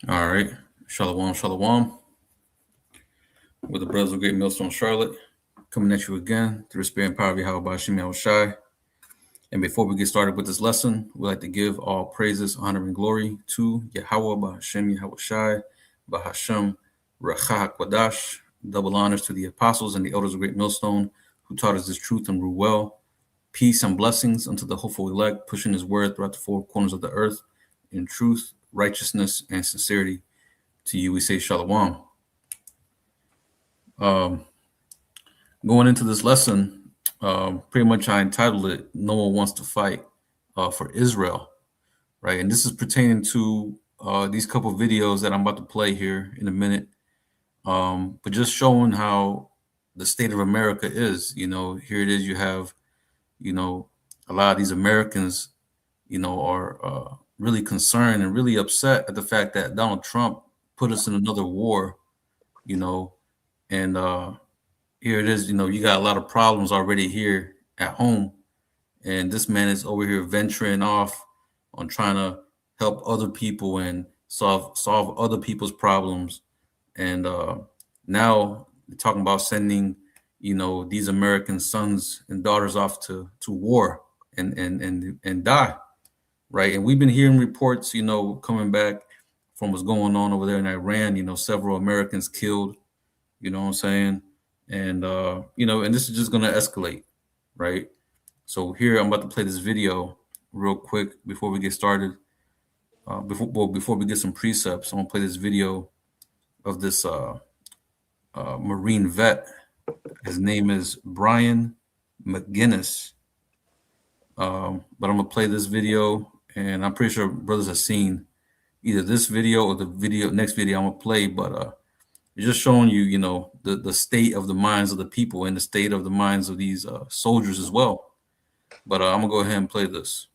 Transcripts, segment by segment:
All right. Shalom, shalom. With the brothers of Great Millstone, Charlotte, coming at you again through the spirit and power of Yahweh Bashim Yahushai. And before we get started with this lesson, we'd like to give all praises, honor, and glory to Yahweh Bashim Yahushai, Bahashem, Rachah Kwadash. Double honors to the apostles and the elders of Great Millstone who taught us this truth and rule well. Peace and blessings unto the hopeful elect, pushing his word throughout the four corners of the earth in truth, righteousness, and sincerity. To you we say shalom. Going into this lesson, pretty much I entitled it "No One Wants to Fight for Israel," right? And this is pertaining to these couple videos that I'm about to play here in a minute, but just showing how the state of America is. Here it is. You have, a lot of these Americans, are really concerned and really upset at the fact that Donald Trump put us in another war, and here it is. You got a lot of problems already here at home, and this man is over here venturing off on trying to help other people and solve other people's problems. And now they're talking about sending, these American sons and daughters off to war and die, right? And we've been hearing reports, coming back from what's going on over there in Iran. Several Americans killed. You know what I'm saying? And and this is just gonna escalate, right? So here I'm about to play this video real quick before we get started. Before we get some precepts, I'm gonna play this video of this Marine vet. His name is Brian McGinnis. But I'm gonna play this video, and I'm pretty sure brothers have seen either this video or the next video I'm gonna play. But it's just showing you, the state of the minds of the people and the state of the minds of these soldiers as well. But I'm gonna go ahead and play this.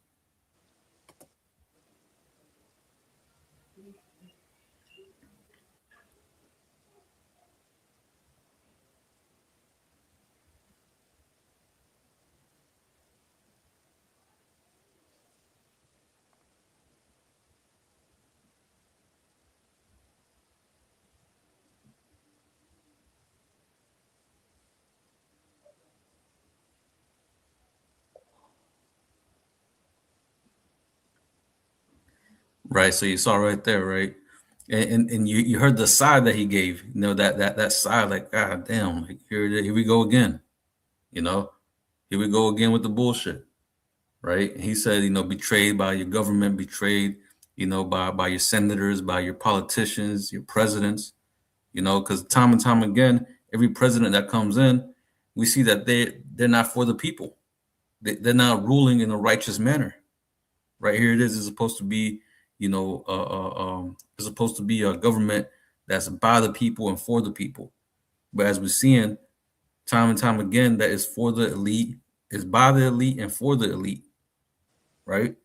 Right. So you saw right there, right? And you heard the sigh that he gave, that sigh, like, God damn, like, here we go again, you know, here we go again with the bullshit, right? And he said, betrayed by your government, betrayed, by your senators, by your politicians, your presidents, because time and time again, every president that comes in, we see that they're not for the people. They're not ruling in a righteous manner. Right here it is. It's supposed to be, it's supposed to be a government that's by the people and for the people. But as we're seeing time and time again, that is for the elite, is by the elite and for the elite. Right?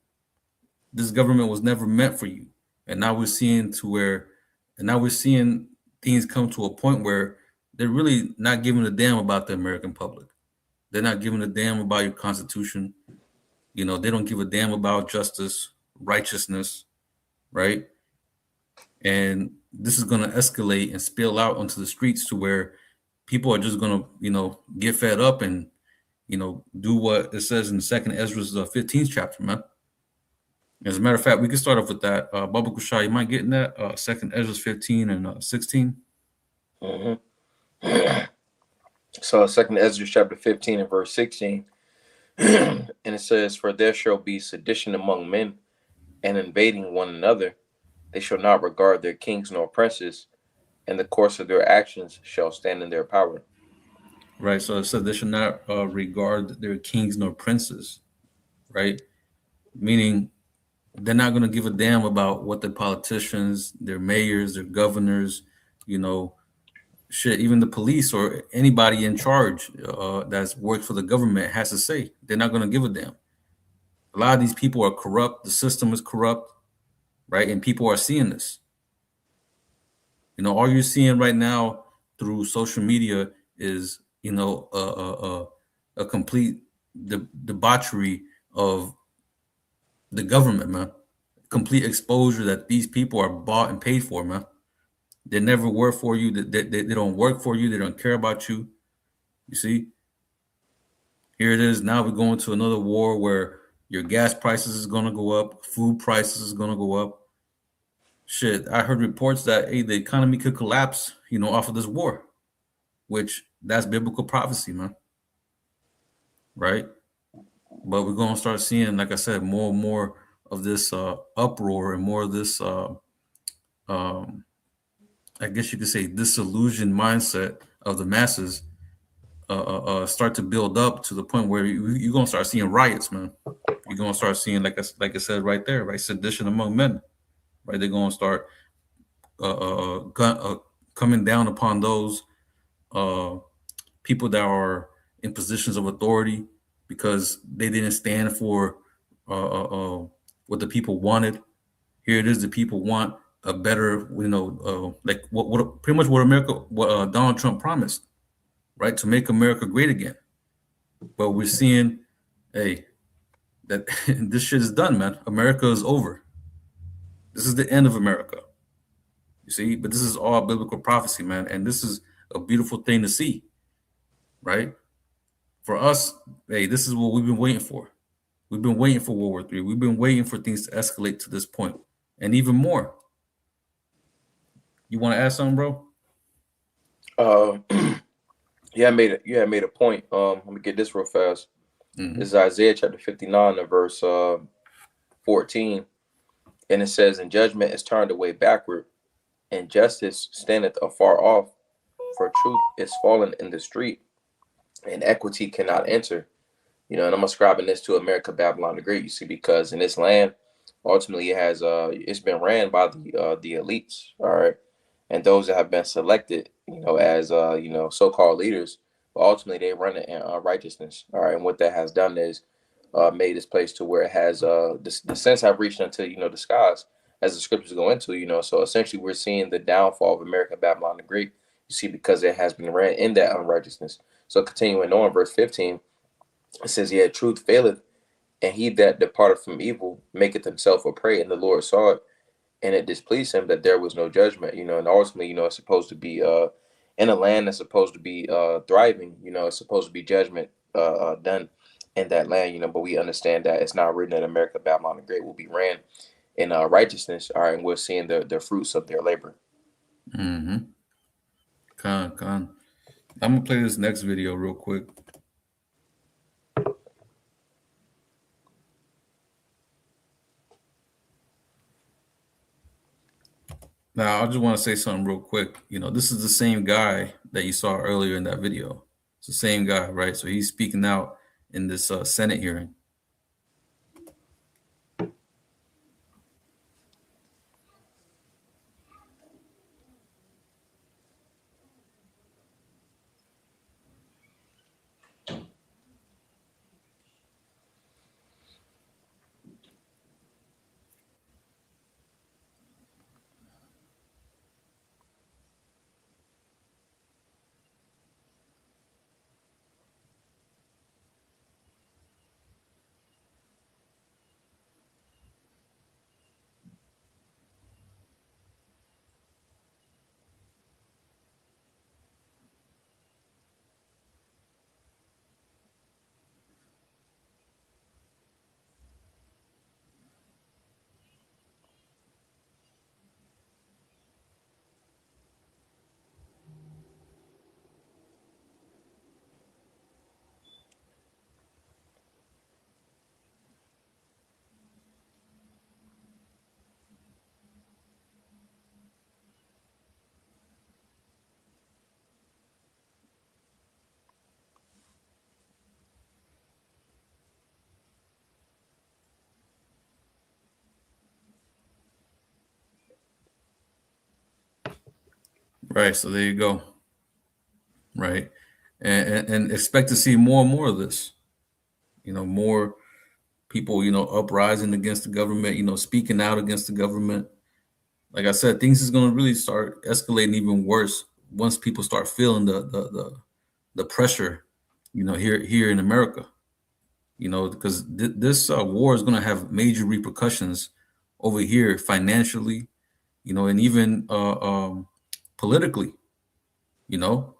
This government was never meant for you. And now we're seeing things come to a point where they're really not giving a damn about the American public. They're not giving a damn about your constitution. They don't give a damn about justice, righteousness, right? And this is going to escalate and spill out onto the streets to where people are just going to, get fed up and, do what it says in the second Ezra's 15th chapter, man. As a matter of fact, we can start off with that. Baba Kushai, you mind getting that? Second Ezra's 15 and 16. Mm-hmm. So Second Ezra chapter 15 and verse 16. And it says, "For there shall be sedition among men, and invading one another. They shall not regard their kings nor princes, and the course of their actions shall stand in their power." Right. So it said they should not regard their kings nor princes, right? Meaning they're not going to give a damn about what the politicians, their mayors, their governors, shit, even the police or anybody in charge that's worked for the government has to say. They're not going to give a damn. A lot of these people are corrupt. The system is corrupt, right? And people are seeing this. All you're seeing right now through social media is, a complete debauchery of the government, man. complete exposure that these people are bought and paid for, man. They never work for you. They don't work for you. They don't care about you. You see, here it is. Now we're going to another war where your gas prices is going to go up, food prices is going to go up. Shit, I heard reports that hey, the economy could collapse, off of this war, which that's biblical prophecy, man. Right? But we're going to start seeing, like I said, more and more of this uproar and more of this, I guess you could say, disillusioned mindset of the masses start to build up to the point where you're going to start seeing riots, man. You're going to start seeing, like I said right there, right, sedition among men, right? They're going to start coming down upon those people that are in positions of authority because they didn't stand for what the people wanted. Here it is: the people want a better, like what pretty much what Donald Trump promised, right, to make America great again. But we're seeing, hey, that this shit is done, man. America is over. This is the end of America. You see, but this is all biblical prophecy, man, and this is a beautiful thing to see, right? For us, hey, this is what we've been waiting for. We've been waiting for World War III. We've been waiting for things to escalate to this point, and even more. You want to add something, bro? You had made a point. Let me get this real fast. Mm-hmm. This is Isaiah chapter 59 and verse 14, and it says, "And judgment is turned away backward, and justice standeth afar off. For truth is fallen in the street, and equity cannot enter." And I'm ascribing this to America, Babylon the Great. You see, because in this land, ultimately, it has it's been ran by the elites, all right, and those that have been selected, as so-called leaders. But ultimately, they run it in righteousness, all right. And what that has done is made this place to where it has the sense have reached into the skies, as the scriptures go into. So essentially, we're seeing the downfall of America, Babylon the Great. You see, because it has been ran in that unrighteousness. So continuing on, verse 15. It says, "Yet truth faileth, and he that departed from evil maketh himself a prey. And the Lord saw it, and it displeased him that there was no judgment." And ultimately, it's supposed to be in a land that's supposed to be thriving. It's supposed to be judgment done in that land. But we understand that it's not written that America, Babylon the Great will be ran in righteousness. All right, and we're seeing the fruits of their labor. Mm-hmm. Con. I'm gonna play this next video real quick. Now, I just want to say something real quick. This is the same guy that you saw earlier in that video. It's the same guy, right? So he's speaking out in this Senate hearing. Right. So there you go. Right. And expect to see more and more of this. More people, uprising against the government, speaking out against the government. Like I said, things is going to really start escalating even worse once people start feeling the pressure, here in America. Because this war is going to have major repercussions over here financially, and even politically, you know.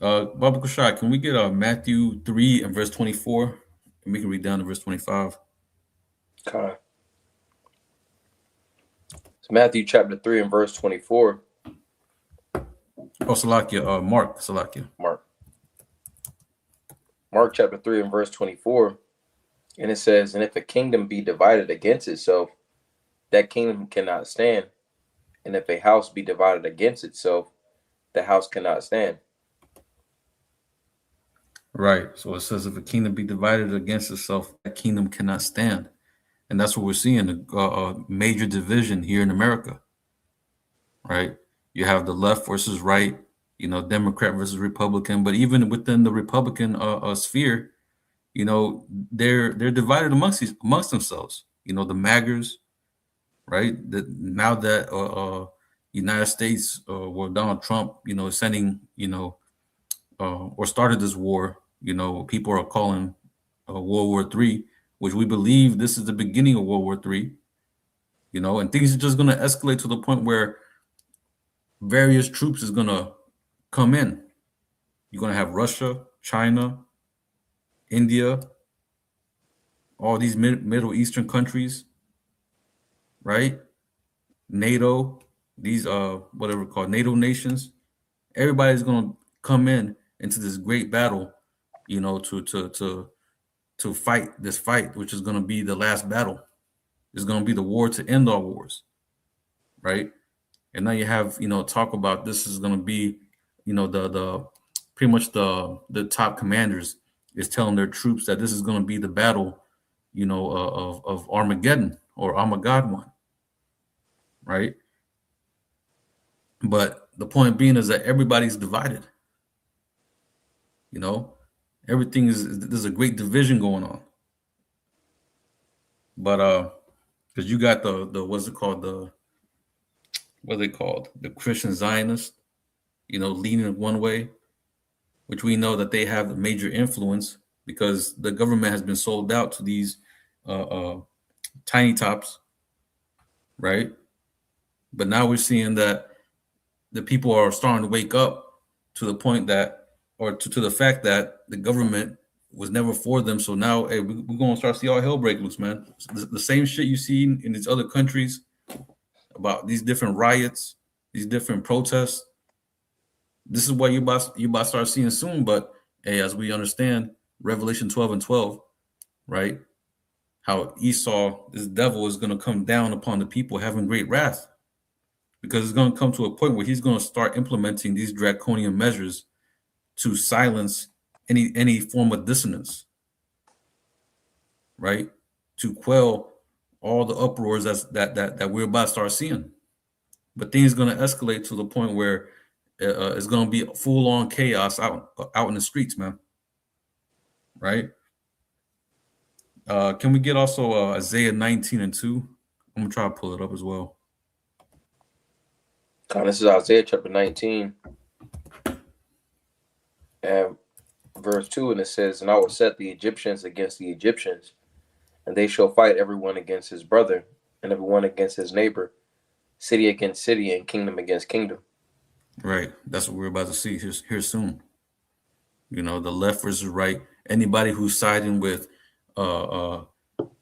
Baba Kushai, can we get Matthew 3 and verse 24? And we can read down to verse 25. Okay. It's Matthew chapter 3 and verse 24. Oh, Salakia, Mark, Salakia. Mark chapter 3 and verse 24. And it says, and if a kingdom be divided against itself, that kingdom cannot stand. And if a house be divided against itself, the house cannot stand. Right. So it says, if a kingdom be divided against itself, that kingdom cannot stand. And that's what we're seeing, a major division here in America. Right. You have the left versus right, Democrat versus Republican. But even within the Republican sphere, they're divided amongst themselves. The MAGers, right? Now that United States, well, Donald Trump, is sending, or started this war, people are calling World War III, which we believe this is the beginning of World War III, and things are just going to escalate to the point where various troops is going to come in. You're going to have Russia, China, India, all these Middle Eastern countries, right? NATO, these whatever called NATO nations, everybody's going to come into this great battle, to fight this fight, which is going to be the last battle. It's going to be the war to end all wars, right? And now you have, talk about this is going to be, the pretty much the top commanders is telling their troops that this is going to be the battle, of Armageddon or Armageddon, right? But the point being is that everybody's divided. Everything there's a great division going on. But because you got the what's it called, what are they called, the Christian Zionists, leaning one way, which we know that they have a major influence because the government has been sold out to these tiny tops, right? But now we're seeing that the people are starting to wake up to the point that, or to the fact that the government was never for them. So now, hey, we're going to start to see all hell break loose, man. The same shit you see in these other countries about these different riots, these different protests. This is what you about to start seeing soon. But hey, as we understand, Revelation 12 and 12, right? How Esau, this devil, is going to come down upon the people having great wrath. Because it's going to come to a point where he's going to start implementing these draconian measures to silence any form of dissonance, right? To quell all the uproars that we're about to start seeing. But things are going to escalate to the point where it's going to be full-on chaos out in the streets, man. Right? Can we get also Isaiah 19 and 2? I'm going to try to pull it up as well. This is Isaiah chapter 19 and verse 2, and it says, and I will set the Egyptians against the Egyptians, and they shall fight everyone against his brother, and everyone against his neighbor, city against city, and kingdom against kingdom. Right. That's what we're about to see here soon. The left versus right. Anybody who's siding with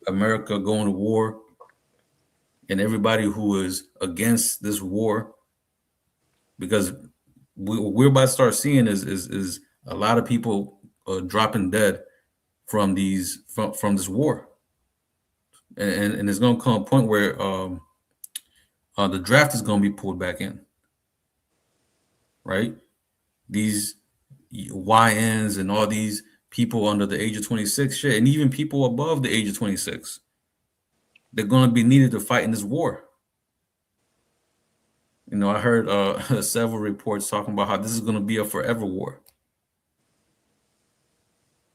America going to war, and everybody who is against this war, because we're about to start seeing is a lot of people dropping dead from from this war, and it's going to come a point where the draft is going to be pulled back in, right? These YNs and all these people under the age of 26, shit, and even people above the age of 26, they're going to be needed to fight in this war. I heard several reports talking about how this is going to be a forever war,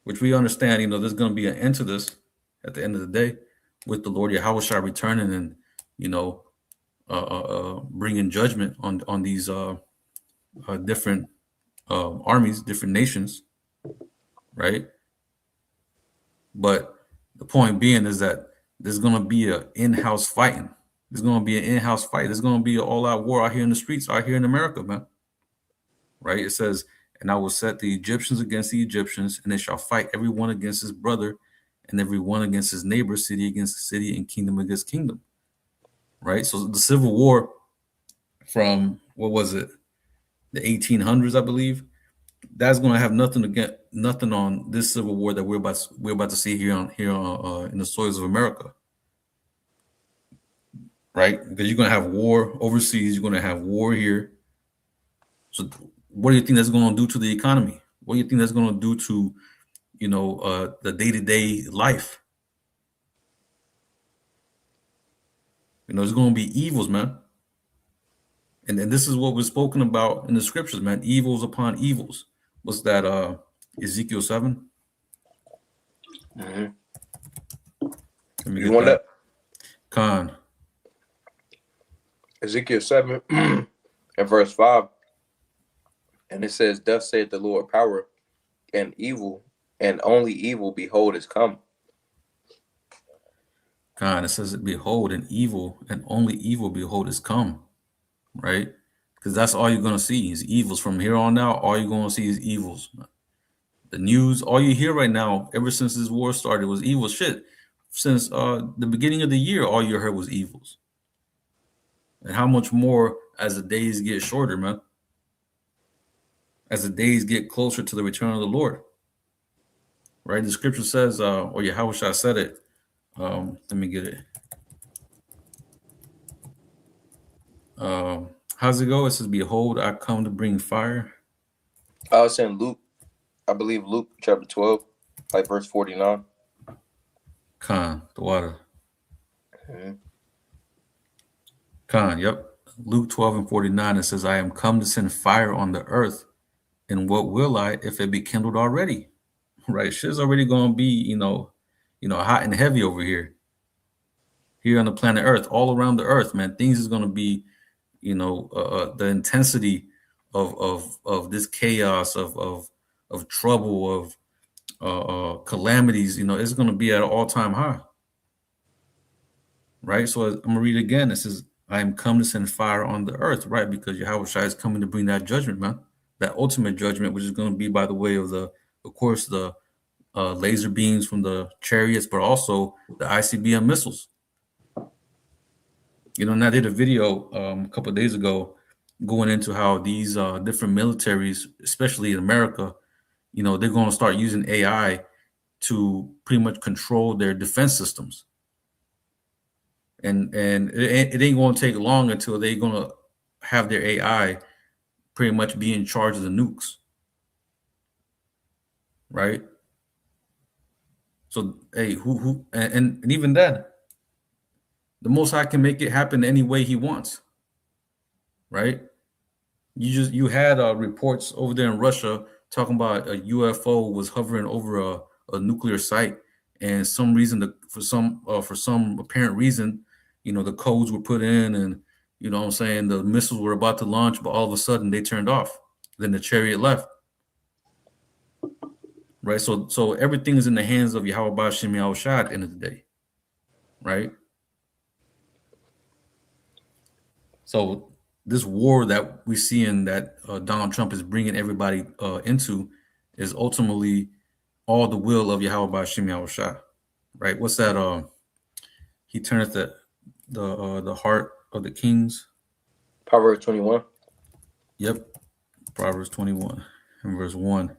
which we understand, there's going to be an end to this at the end of the day with the Lord Yahushua returning and, bringing judgment on these different armies, different nations, right? But the point being is that there's going to be an in-house fighting. There's going to be an in-house fight. There's going to be an all-out war out here in the streets, out here in America, man. Right? It says, and I will set the Egyptians against the Egyptians, and they shall fight every one against his brother, and every one against his neighbor, city against city, and kingdom against kingdom. Right? So the Civil War from, what was it, the 1800s, I believe, that's going to have nothing on this Civil War that we're about to see here in the soils of America. Right? Because you're going to have war overseas, you're going to have war here. So what do you think that's going to do to the economy? What do you think that's going to do to, the day-to-day life? There's going to be evils, man. And this is what was spoken about in the scriptures, man. Evils upon evils. What's that? Ezekiel 7? Mm-hmm. Let me You get want that? Khan. Ezekiel 7 and verse 5. And it says, thus saith the Lord power, and evil, and only evil, behold, is come. Khan, it says, behold, and evil, and only evil, behold, is come. Right? Because that's all you're going to see is evils. From here on out, all you're going to see is evils. The news, all you hear right now, ever since this war started, was evil shit. Since the beginning of the year, all you heard was evils. And how much more as the days get shorter, man? As the days get closer to the return of the Lord. Right? The scripture says, or Yahushua said it. Let me get it. How's it go? It says, behold, I come to bring fire. I was saying Luke, I believe Luke chapter 12, like verse 49. Khan, the water. Mm-hmm. Khan, yep. Luke 12 and 49, it says, I am come to send fire on the earth. And what will I if it be kindled already? Right? Shit's already going to be, hot and heavy over here. Here on the planet Earth, all around the earth, man. Things is going to be, the intensity of this chaos, of trouble, of calamities, it's going to be at an all-time high. Right? So I'm going to read it again. It says, I am come to send fire on the earth, right? Because Yahushua is coming to bring that judgment, man. That ultimate judgment, which is going to be by the way of the laser beams from the chariots, but also the ICBM missiles. And I did a video a couple of days ago going into how these different militaries, especially in America, they're going to start using AI to pretty much control their defense systems. And it ain't going to take long until they're going to have their AI pretty much be in charge of the nukes. Right? So, hey, and even then, the Most High can make it happen any way he wants. Right? You had reports over there in Russia talking about a UFO was hovering over a nuclear site, and for some apparent reason, the codes were put in, and the missiles were about to launch, but all of a sudden they turned off. Then the chariot left. Right, so everything is in the hands of Yahweh Ba'ashem Yahushua at the end of the day, right? So this war that we see in that Donald Trump is bringing everybody into is ultimately all the will of Yahweh Ba'ashem Yahushua, right? What's that? He turneth the heart of the kings. Proverbs 21. Yep, Proverbs 21 and verse 1.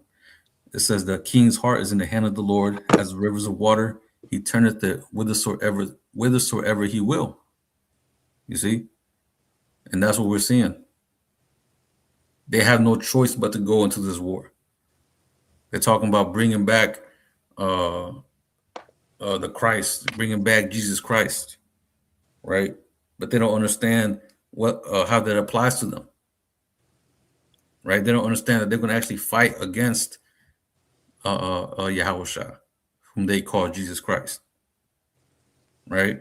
It says the king's heart is in the hand of the Lord, as rivers of water. He turneth it whithersoever he will. You see? And that's what we're seeing. They have no choice but to go into this war. They're talking about bringing back the Christ, bringing back Jesus Christ, right? But they don't understand how that applies to them, right? They don't understand that they're going to actually fight against Yahushua, whom they call Jesus Christ, right?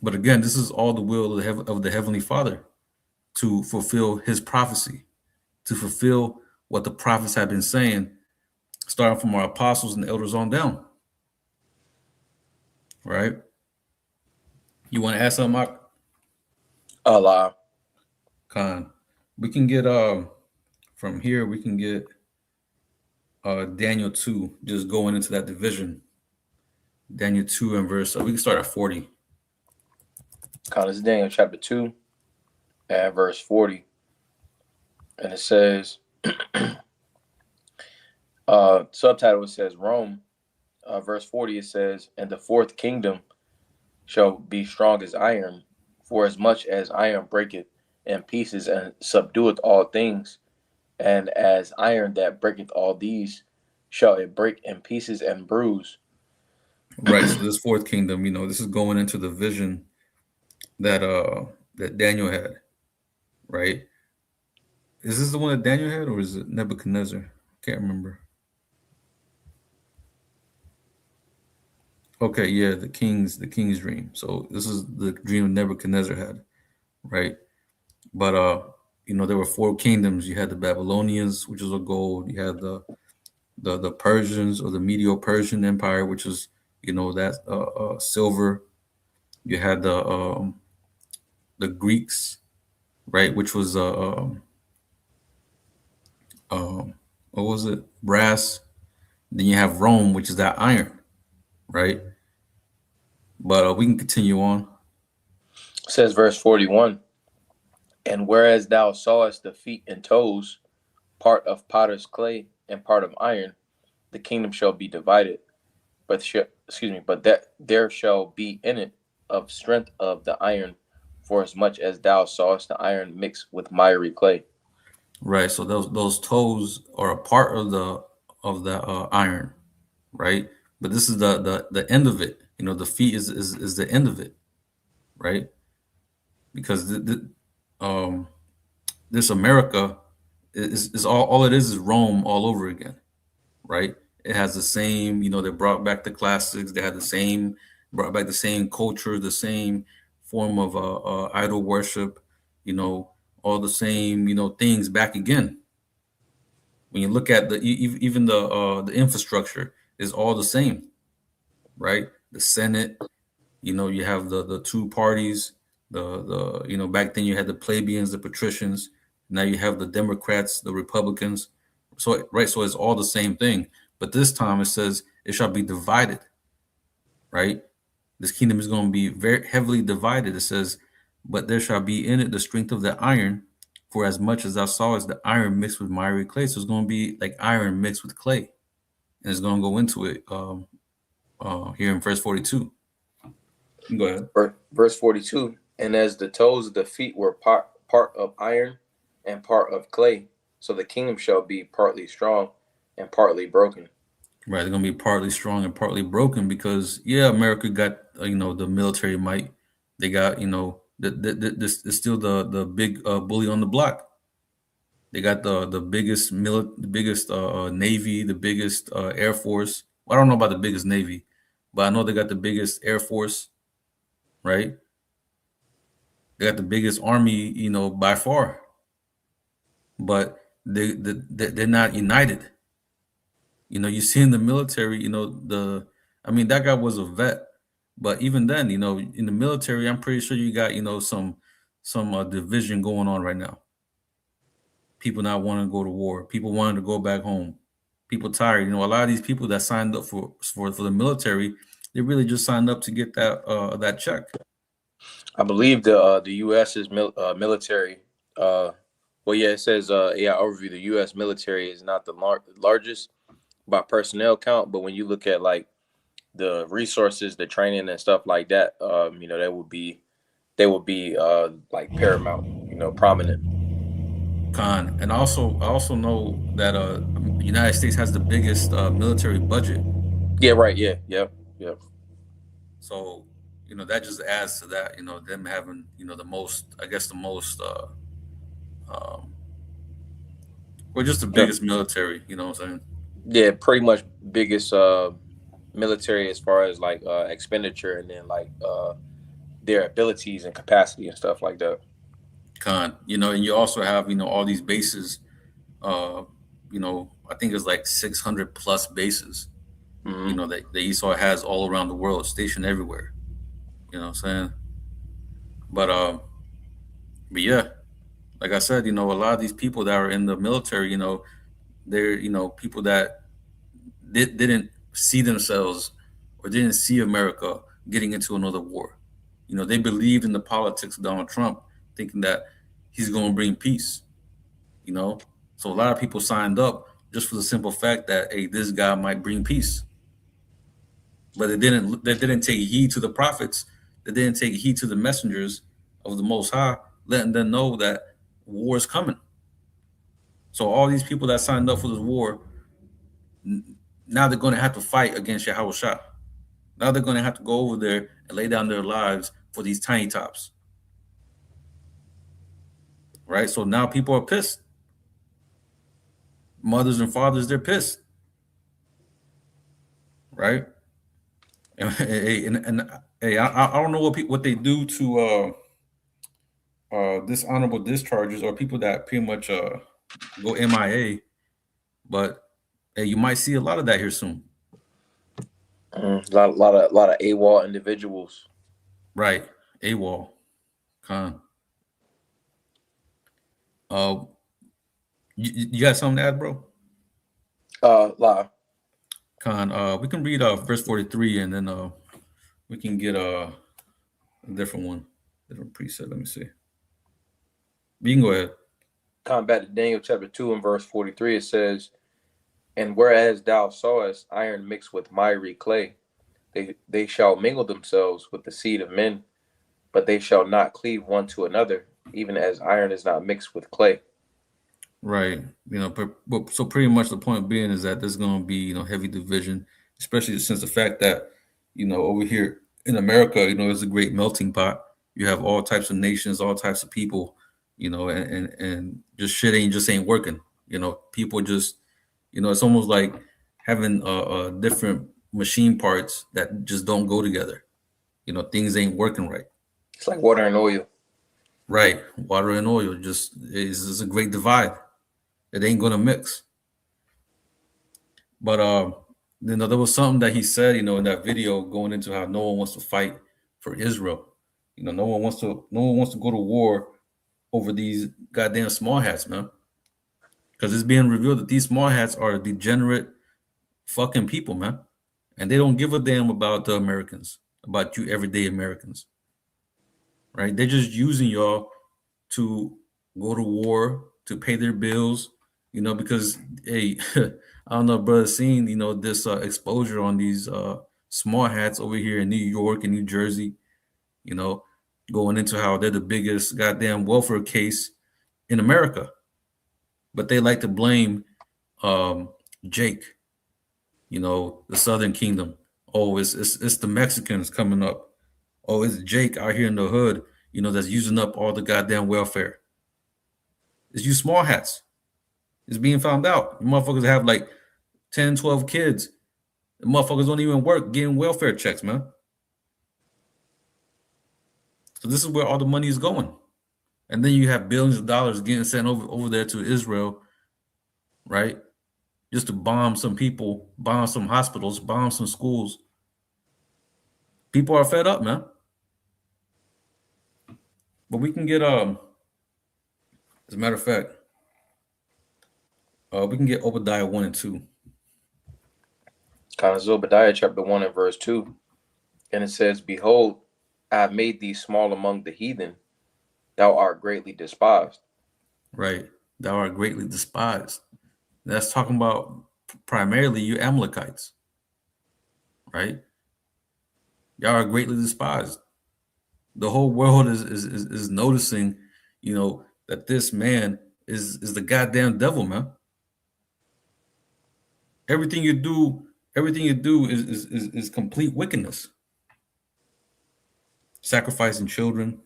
But again, this is all the will of the Heavenly Father to fulfill his prophecy, to fulfill what the prophets have been saying, starting from our apostles and elders on down. right? You want to add something, Mark? Allah. Khan. We can get from here. We can get Daniel 2, just going into that division. Daniel 2 and verse. We can start at 40. This is Daniel chapter 2 and verse 40. And it says, subtitle, it says Rome. Verse 40, it says, and the fourth kingdom shall be strong as iron, for as much as iron breaketh in pieces and subdueth all things, and as iron that breaketh all these, shall it break in pieces and bruise. Right. So this fourth kingdom, this is going into the vision that Daniel had, right? Is this the one that Daniel had, or is it Nebuchadnezzar? Can't remember. Okay, yeah, the king's dream. So this is the dream Nebuchadnezzar had, right? But there were four kingdoms. You had the Babylonians, which was of gold. You had the Persians, or the Medo-Persian Empire, which is that silver. You had the Greeks, right, which was what was it, brass. Then you have Rome, which is that iron, right? But we can continue on. It says verse 41, and whereas thou sawest the feet and toes, part of potter's clay and part of iron, the kingdom shall be divided, but that there shall be in it of strength of the iron, for as much as thou sawest the iron mixed with miry clay. Right. So those toes are a part of the iron, right? But this is the end of it. The feet is the end of it, right? Because this America is all it is Rome all over again, right? It has the same, they brought back the classics. They had the same, brought back the same culture, the same form of idol worship, all the same, things back again. When you look at even the infrastructure is all the same, right? The Senate, you have the two parties. The back then you had the plebeians, the patricians. Now you have the Democrats, the Republicans. So right, so it's all the same thing. But this time it says it shall be divided, right? This kingdom is going to be very heavily divided. It says, but there shall be in it the strength of the iron, for as much as thou sawest the iron mixed with miry clay. So it's going to be like iron mixed with clay. And it's going to go into it here in verse 42. Go ahead. Verse 42, and as the toes of the feet were part of iron and part of clay, so the kingdom shall be partly strong and partly broken. Right, they're gonna be partly strong and partly broken because America got the military might. They got this is still the big bully on the block. They got the biggest the biggest navy, the biggest air force. Well, I don't know about the biggest navy, but I know they got the biggest air force, right? They got the biggest army, by far. But they're not united. You see in the military, that guy was a vet, but even then, in the military, I'm pretty sure you got, some division going on right now. People not wanting to go to war, people wanting to go back home, people tired. A lot of these people that signed up for the military, they really just signed up to get that check. I believe the U.S. is military. It says overview. The U.S. military is not the largest by personnel count, but when you look at like the resources, the training and stuff like that, they would be like paramount, prominent. Con, and I also know that the United States has the biggest military budget. Yeah, right. Yeah, yep. So that just adds to that. Them having the most, I guess the most, or just the biggest military. You know what I'm saying? Yeah, pretty much biggest military as far as like expenditure, and then like their abilities and capacity and stuff like that. Con, and you also have all these bases. I think it's like 600 plus bases. Hmm. that Esau has all around the world, stationed everywhere. You know what I'm saying? But but yeah, like I said, a lot of these people that are in the military, they're people that didn't see themselves or didn't see America getting into another war. They believed in the politics of Donald Trump, thinking that he's going to bring peace. You know, so a lot of people signed up just for the simple fact that, hey, this guy might bring peace. But they didn't. They didn't take heed to the prophets. They didn't take heed to the messengers of the Most High, letting them know that war is coming. So all these people that signed up for this war, now they're going to have to fight against Yahweh Shah. Now they're going to have to go over there and lay down their lives for these tiny tops, right? So now people are pissed. Mothers and fathers, they're pissed, right? And hey, I don't know what they do to dishonorable discharges or people that pretty much go MIA, but hey, you might see a lot of that here soon. A lot of AWOL individuals. Right. AWOL. Con. Uh, you got something to add, bro? La. Con. We can read verse 43 and then we can get a different one, different preset. Let me see. You can go ahead. Combat to Daniel chapter 2 and verse 43, it says, "And whereas thou sawest iron mixed with miry clay, they shall mingle themselves with the seed of men, but they shall not cleave one to another, even as iron is not mixed with clay." Right. So pretty much the point being is that there's going to be, heavy division, especially since the fact that, over here in America, it's a great melting pot. You have all types of nations, all types of people, and just shit ain't working. People just, it's almost like having different machine parts that just don't go together. Things ain't working right. It's like water and oil. Right. Water and oil just is a great divide. It ain't gonna mix. But there was something that he said, in that video going into how no one wants to fight for Israel. No one wants to go to war over these goddamn small hats, man. Because it's being revealed that these small hats are degenerate fucking people, man. And they don't give a damn about the Americans, about you everyday Americans. Right? They're just using y'all to go to war, to pay their bills, because hey, I don't know, brother, seeing this exposure on these small hats over here in New York and New Jersey, you know, going into how they're the biggest goddamn welfare case in America, but they like to blame Jake, the Southern Kingdom. Oh, it's the Mexicans coming up. Oh, it's Jake out here in the hood, that's using up all the goddamn welfare. It's you small hats. It's being found out. You motherfuckers have like 10, 12 kids. The motherfuckers don't even work getting welfare checks, man. So this is where all the money is going. And then you have billions of dollars getting sent over there to Israel, right? Just to bomb some people, bomb some hospitals, bomb some schools. People are fed up, man. But we can get as a matter of fact, we can get Obadiah 1 and 2. Kind of Obadiah chapter 1 and verse 2. And it says, "Behold, I have made thee small among the heathen. Thou art greatly despised." Right. Thou art greatly despised. That's talking about primarily you Amalekites. Right? Y'all are greatly despised. The whole world is noticing, that this man is the goddamn devil, man. Everything you do is complete wickedness. Sacrificing children,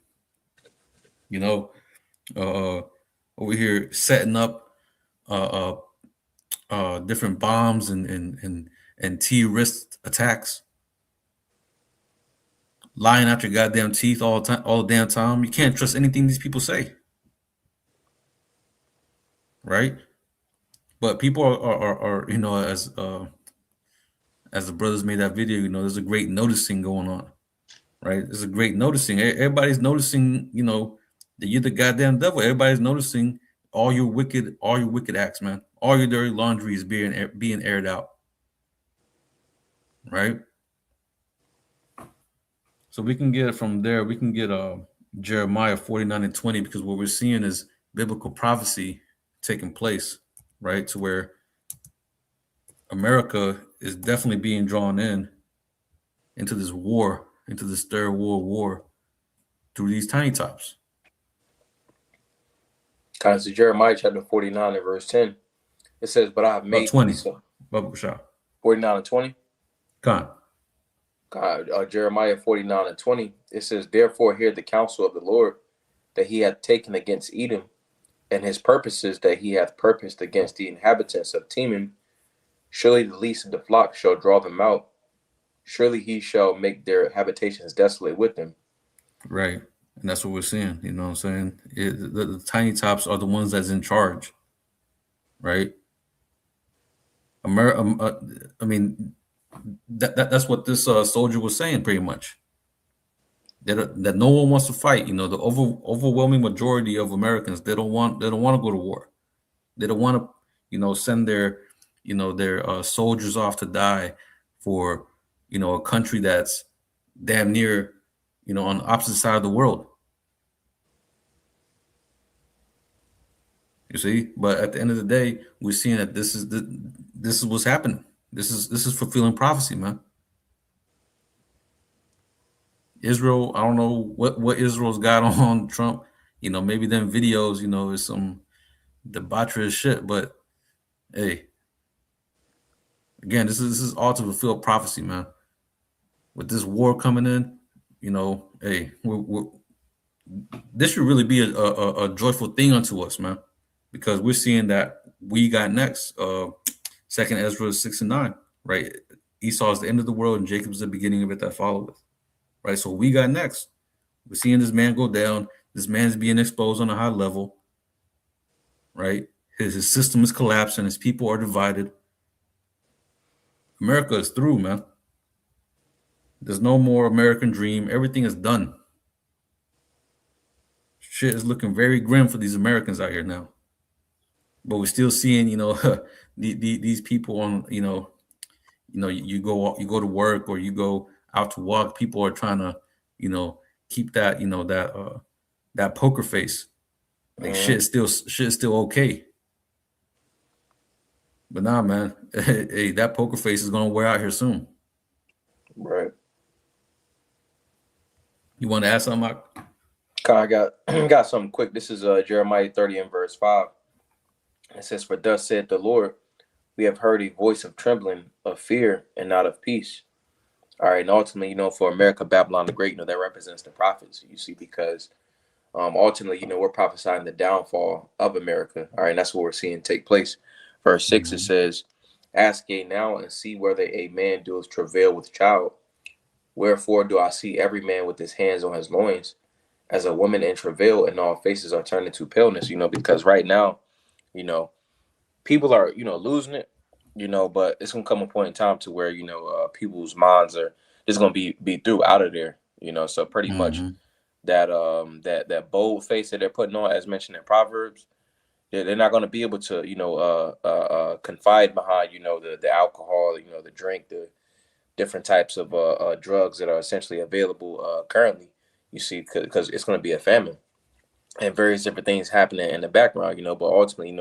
over here setting up different bombs and terrorist attacks, lying out your goddamn teeth all the time, all the damn time. You can't trust anything these people say, right? But people are as the brothers made that video, there's a great noticing going on, right? There's a great noticing. Everybody's noticing, that you're the goddamn devil. Everybody's noticing all your wicked acts, man. All your dirty laundry is being aired out, right? So we can get it from there. We can get Jeremiah 49:20, because what we're seeing is biblical prophecy taking place, right? To where America is definitely being drawn into this war, into this third world war through these tiny tops. Kind of Jeremiah chapter 49 and verse 10. It says, but I have made 20. so, Babu Shah. 49 and 20. Khan. Jeremiah 49 and 20. It says, therefore hear the counsel of the Lord that he hath taken against Edom, and his purposes that he hath purposed against the inhabitants of Teman. Surely the least of the flock shall draw them out. Surely he shall make their habitations desolate with them. Right. And that's what we're seeing. You know what I'm saying? The tiny tops are the ones that's in charge. Right. I mean, that's what this soldier was saying, pretty much. That no one wants to fight. The overwhelming majority of Americans, they don't want to go to war. They don't want to, send their soldiers off to die for, a country that's damn near, on the opposite side of the world. You see, but at the end of the day, we're seeing that this is what's happening. This is fulfilling prophecy, man. Israel, I don't know what Israel's got on Trump. Maybe them videos, is some debaucherous shit. But hey, again, this is all to fulfill prophecy, man. With this war coming in, hey, this should really be a joyful thing unto us, man, because we're seeing that we got next. Second Ezra 6 and 9, right? Esau is the end of the world, and Jacob's the beginning of it that followeth. Right, so we got next. We're seeing this man go down. This man's being exposed on a high level. Right, his system is collapsing. His people are divided. America is through, man. There's no more American dream. Everything is done. Shit is looking very grim for these Americans out here now. But we're still seeing, these people on, you go to work or you go out to walk. People are trying to, keep that, that poker face. Like shit is still okay. But nah, man, hey, that poker face is gonna wear out here soon. Right. You want to add something, Mike? I got something quick. This is Jeremiah 30 and verse 5. It says, for thus said the Lord, we have heard a voice of trembling, of fear, and not of peace. All right, and ultimately, for America, Babylon the Great, that represents the prophets, you see, because ultimately, we're prophesying the downfall of America. All right, and that's what we're seeing take place. Verse 6, it says, ask ye now and see whether a man doeth travail with child. Wherefore do I see every man with his hands on his loins, as a woman in travail, and all faces are turned into paleness, because right now, people are, losing it, but it's going to come a point in time to where, people's minds are just going to be through out of there, so pretty much that bold face that they're putting on, as mentioned in Proverbs, they're not going to be able to, confide behind, the alcohol, the drink, the different types of drugs that are essentially available currently, you see, because it's going to be a famine and various different things happening in the background, but ultimately,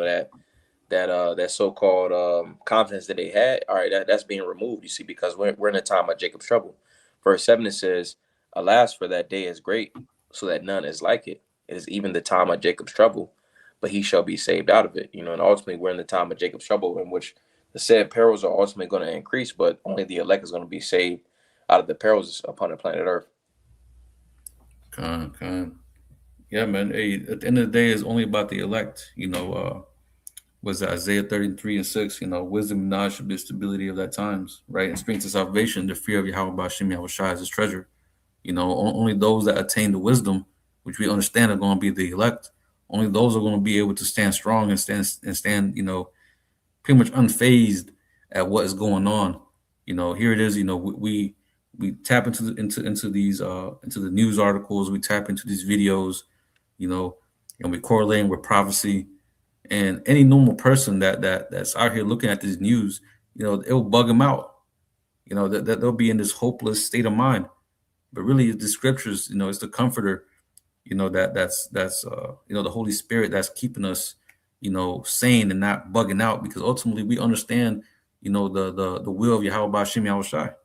that so-called confidence that they had, all right, that's being removed, you see, because we're in a time of Jacob's trouble. Verse 7, it says, alas, for that day is great, so that none is like it. It is even the time of Jacob's trouble, but he shall be saved out of it. And ultimately we're in the time of Jacob's trouble, in which the said perils are ultimately going to increase, but only the elect is going to be saved out of the perils upon the planet Earth. Yeah, man. Hey, at the end of the day, it's only about the elect. Was Isaiah 33 and 6, wisdom and knowledge should be the stability of that times, right? And strength of salvation, the fear of Yahweh Bashim Yahweh Shai is his treasure. Only those that attain the wisdom, which we understand are going to be the elect, only those are going to be able to stand strong and stand, pretty much unfazed at what is going on, Here it is. We tap into these into the news articles. We tap into these videos, and we correlate with prophecy. And any normal person that's out here looking at this news, it'll bug them out. That they'll be in this hopeless state of mind. But really, the scriptures, it's the comforter, that's the Holy Spirit that's keeping us, sane and not bugging out, because ultimately we understand, the will of Yahweh Bashim Yahushai,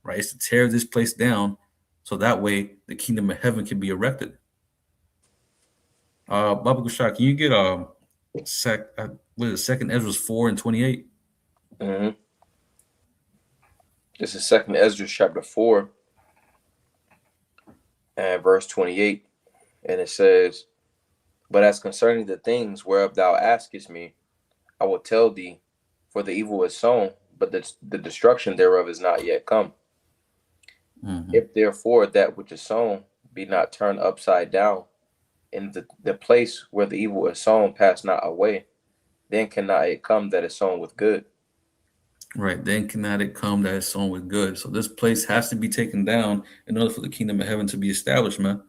right? It's to tear this place down so that way the kingdom of heaven can be erected. Baba Gushak, can you get Second Ezra 4:28? Mm-hmm. This is Second Ezra chapter 4 and verse 28, and it says, "But as concerning the things whereof thou askest me, I will tell thee, for the evil is sown, but the destruction thereof is not yet come. Mm-hmm. If therefore that which is sown be not turned upside down, and the place where the evil is sown pass not away, then cannot it come that is sown with good." Right. Then cannot it come that is sown with good. So this place has to be taken down in order for the kingdom of heaven to be established, man.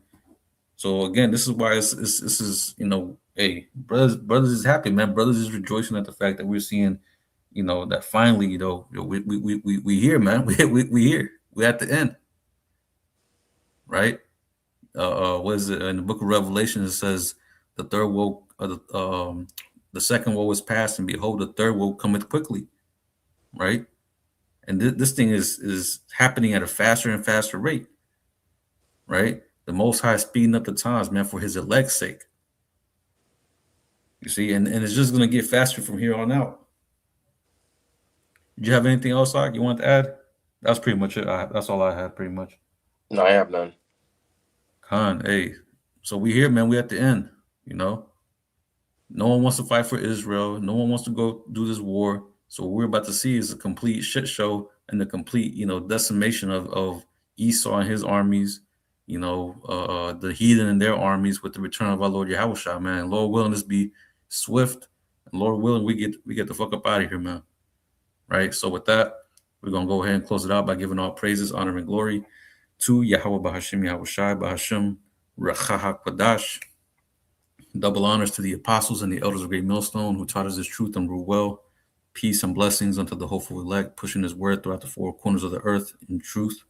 So again, this is why this is, hey, brothers is happy, man. Brothers is rejoicing at the fact that we're seeing, that finally, we here, man. We here. We're at the end. Right? What is it in the book of Revelation? It says the third woe, the second woe is past, and behold, the third woe cometh quickly. Right? And this thing is happening at a faster and faster rate. Right? The Most High speeding up the times, man, for His elect's sake. You see, and it's just going to get faster from here on out. Did you have anything else, Ike, you want to add? That's pretty much it. That's all I had, pretty much. No, I have none. Khan, hey, so we here, man. We at the end. No one wants to fight for Israel. No one wants to go do this war. So what we're about to see is a complete shit show and the complete, decimation of Esau and his armies. The heathen and their armies with the return of our Lord Yahushua, man. Lord willing, this be swift, and Lord willing, we get the fuck up out of here, man. Right. So with that, we're gonna go ahead and close it out by giving all praises, honor, and glory to Yahweh Bahashim Yahushai Bahashim Rachaha Quadash. Double honors to the apostles and the elders of Great Millstone who taught us this truth and rule well. Peace and blessings unto the hopeful elect, pushing His word throughout the four corners of the earth in truth,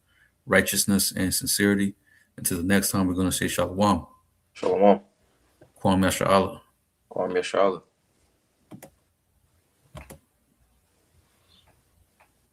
righteousness, and sincerity. Until the next time, we're going to say Shalom. Shalom. Kwam Yasha Allah. Kwam Yasha Allah.